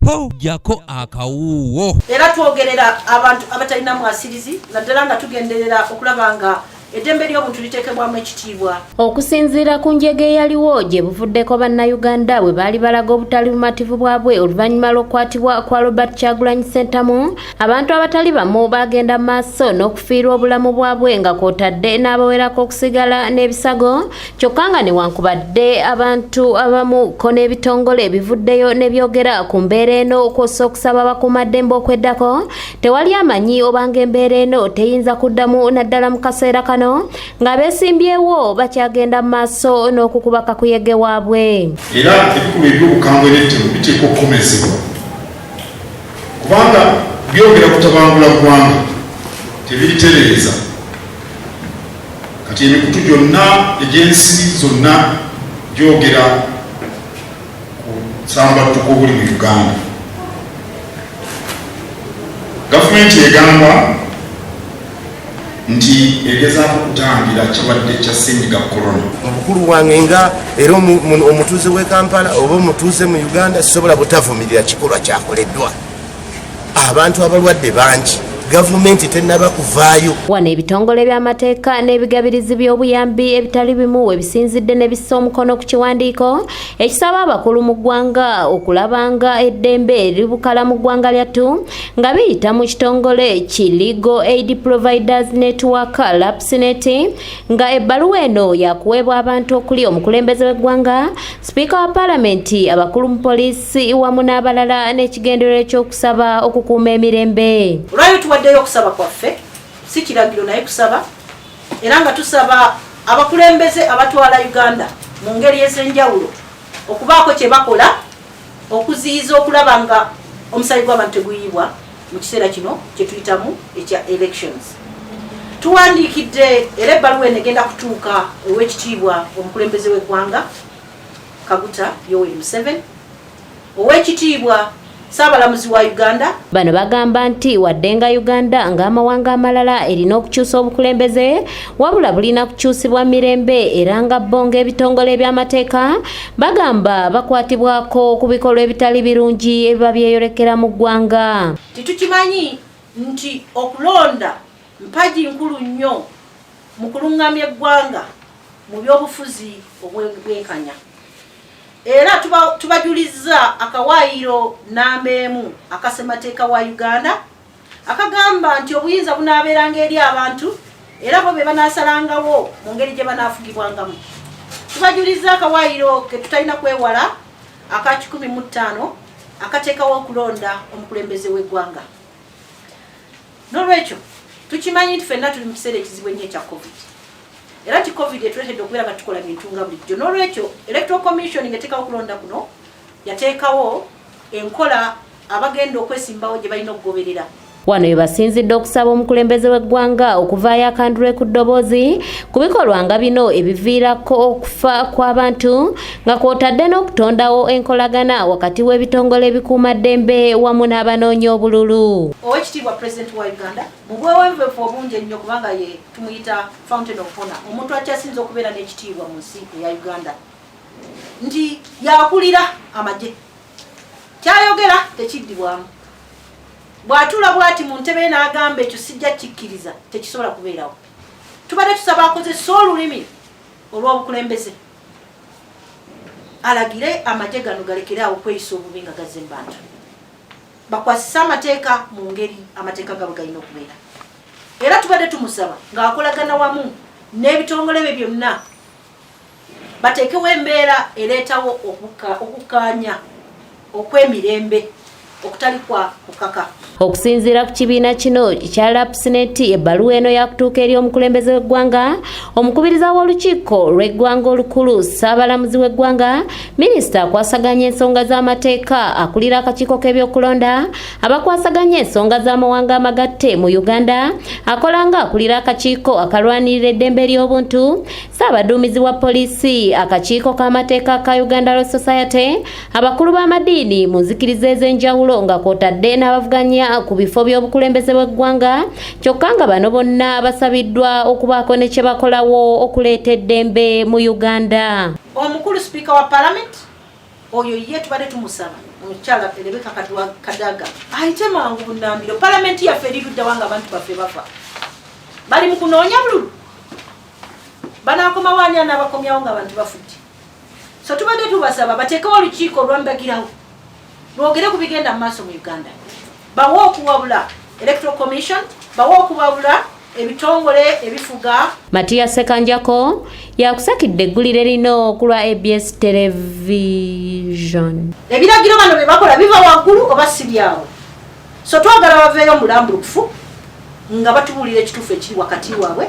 po jako akawuwo. Era twogerera abantu abatalina mwasirizi naddala nga tugenderera okulabanga eddembe ly'obuntu liteekebwamu ekitiibwa. Okusinziira ku njege eyaliwo gye buvuddeko bannayuganda bwe baali balaga obutali bumativu bwabwe oluvannyuma lw'okukwatibwa kwa Robert Kyagulanyi Ssentamu, abantu abatali bamu bagenda mu maaso n'okufiirwa obulamu bwabwe nga kw'otadde n'abawerako okusigala n'ebisago, kyokka nga newankubadde abantu abamu ko n'ebitongole bivuddeyo ne byogera ku mbeera eno okwosa okusaba abakuumaddembe okweddako, tewali amanyi obanga embeera eno teyinza kuddamu naddala mu kaseera kano nga beesimbyewo bakyagenda mu maaso n'okukuba kakuyege waabwe. Era ebikulu eby'obukambwe n'ettemu biteekwa okukomezebwa kubanga byogera kutabangula ggwanga tebiritereeza. Kati emikutu gyonna egy'ensi zonna gyogera ku busambattuko obuli mu Uganda. Gavumenti egamba nti egezaako kutangira kirwadde kya ssennyiga korona. Omukulu wange nga era omutuuze w'e Kampala oba omutuuze mu Uganda sisobola butavumirira kikolwa kyakoleddwa. Abantu abalwadde bangi, gavumenti tennaba kuvaayo. Wano ebitongole by'amateeka n'ebigabirizi by'obuyambi ebitali bimu we bisinzidde ne bissa omukono ku kiwandiiko ekisaba abakulu mu ggwanga okulabanga eddembe libukala mu ggwanga lyattu nga biyita mu kitongole ki Legal Aid Providers Network LAPSNet, nga ebbaluwa eno yakuweebwa abantu okuli omukulembeze w'eggwanga, sipiika wa paalamenti, abakulu mu poliisi wamu n'abalala n'ekigendererwa ekyokusaba okukuuma emirembe. Tuwaddeyo okusaba kwaffe si kiragiro naye kusaba, era nga tusaba abakulembeze abatwala Uganda mu ngeri ez'enjawulo okubaako kye bakola okuziyiza okulaba nga omusaayi gw'abantu teguyibwa mu kiseera kino kye tuyitamu ekya elections. Tuwandiikidde era ebbaluwa eno egenda kutuuka ow'ekitiibwa omukulembeze w'eggwanga Kaguta Yoweri Museveni, ow'ekitiibwa Saabalamuzi wa Uganda. Bano bagamba nti wadde nga Uganda ng'amawanga amalala erina okukyusa obukulembeze wabula bulina kukyusibwa mirembe, era nga bo ng'ebitongole by'amateeka bagamba bakwatibwako ku bikolwa ebitali birungi ebiba byeyolekera mu ggwanga. Tukimanyi nti okulonda mpagi nkulu nnyo mu kulungamya eggwanga mu by'obufuzi obw'enkanya. Era tubajuliza akawaayiro n'ambeemu akasemateeka wa Uganda akagamba nti obuyinza bunaabeeranga eri abantu era bo be banaasalangawo mu ngeri gye banaafugibwangamu. Tubajuliza akawaayiro ke tutalina kwewala aka 15 akateekawo okulonda omukulembeze w'eggwanga. N'olwekyo tukimanyi nti ffenna tuli mu kiseera ekizibu ennyo ekya COVID. Era ti COVID etuletedde okubeera nga tukola bintu nga bulijjo. N'olwekyo Electoral Commission ng'eteekawo okulonda kuno yateekawo enkola abagenda okwesimbawo gye balina okugoberera. Wano we basinzidde okusaba omukulembeze w'eggwanga okuvaayo akandule ku ddoboozi ku bikolwa nga bino ebiviirako okufa kw'abantu nga kw'otadde n'okutondawo enkolagana wakati w'ebitongole ebikuumaddembe wamu n'abanoonya obululu. Oweekitiibwa Pulezidenti wa Uganda mu bweweeveefu obungi ennyo kubanga ye tumuyita Fountain of Honour, omuntu akyasinze okubeera n'ekitiibwa mu nsi eya Uganda, nti yakulira amagye, kyayogera tekiddibwamu. Bw'atula bw'ati mu ntebe n'agamba ekyo sijja kikkiriza tekisobola kubeerawo. Tubadde tusaba akozesa olulimi olw'obukulembeze alagire amagye gano galekeraawo okweyisa obubi nga gazze mu bantu, bakwasise amateeka mu ngeri amateeka gabwe galina okubeera. Era tubadde tumusaba ng'akolagana wamu n'ebitongole bye byonna bateekewo embeera ereetawo okukkaanya okw'emirembe okutali kwa kukaka. Okusinziira ku kibiina kino kya LAPSNet, ebbaluwa eno yakutuuka eri omukulembeze w'eggwanga, omukubiriza w'olukiiko lw'eggwanga olukulu, Saabalamuzi w'eggwanga, minisita akwasaganya ensonga z'amateeka, akulira akakiiko k'ebyokulonda, abakwasaganya ensonga z'amawanga amagatte mu Uganda, akola nga akulira akakiiko akalwanirira eddembe ly'obuntu, Ssaabaduumizi wa poliisi, akakiiko k'amateeka ka Uganda Law Society, abakulu b'amadiini mu nzikiriza ez'enjawulo nga kw'otadde n'abavuganya ku bifo by'obukulembeze bw'eggwanga, kyokka nga bano bonna basabiddwa okubaako ne kye bakolawo okuleeta eddembe mu Uganda. Omukulu sipiika wa Parliament oyo ye tubadde tumusaba omukyala Rebecca Kadaga ayite mangu bunambiro palamenti yaffe erirudda wanga abantu baffe bafa bali mu kunoonya bululu banakoma wani anabakomyawo nga abantu bafudde so tubadde tubasaba bateekewo olukiiko olwambagirawo lwogere ku bigenda mu maaso mu Uganda bawe okuwabula electoral commission bawe okuwabula ebitongole ebifuga. Matia Sekanjako yakusakidde eggulire lino okulwa ABS television. Ebiragiro bano bye bakola biva waggulu oba si byawo. So twagala baveeyo mulambulukufu nga batubuulira ekituufu ekiri wakati waabwe.